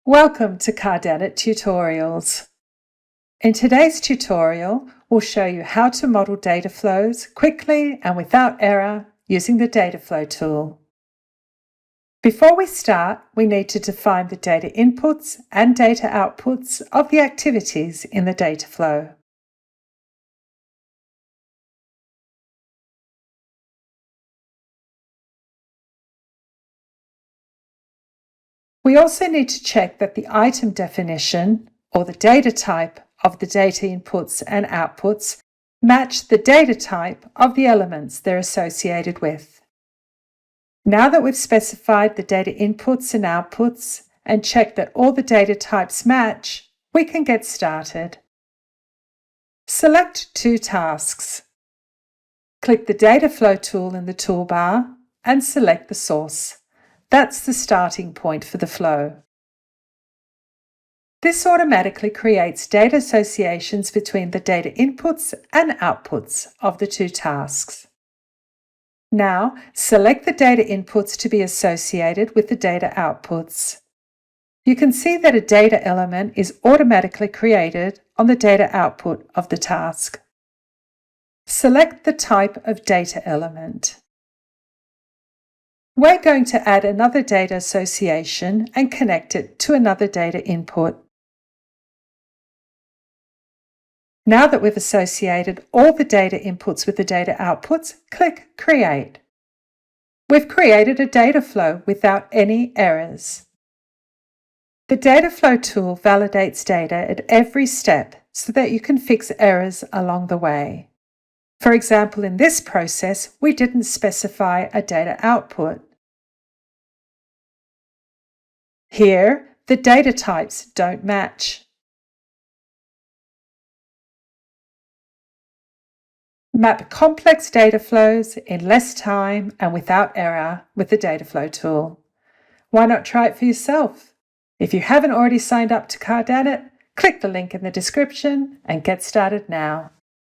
Welcome to Cardanit Tutorials. In today's tutorial, we'll show you how to model data flows quickly and without error using the Data Flow tool. Before we start, we need to define the data inputs and data outputs of the activities in the data flow. We also need to check that the item definition, or the data type of the data inputs and outputs, match the data type of the elements they're associated with. Now that we've specified the data inputs and outputs and checked that all the data types match, we can get started. Select two tasks. Click the Data Flow tool in the toolbar and select the source. That's the starting point for the flow. This automatically creates data associations between the data inputs and outputs of the two tasks. Now, select the data inputs to be associated with the data outputs. You can see that a data element is automatically created on the data output of the task. Select the type of data element. We're going to add another data association and connect it to another data input. Now that we've associated all the data inputs with the data outputs, click Create. We've created a data flow without any errors. The Data Flow tool validates data at every step so that you can fix errors along the way. For example, in this process, we didn't specify a data output. Here, the data types don't match. Map complex data flows in less time and without error with the Data Flow tool. Why not try it for yourself? If you haven't already signed up to Cardanit, click the link in the description and get started now.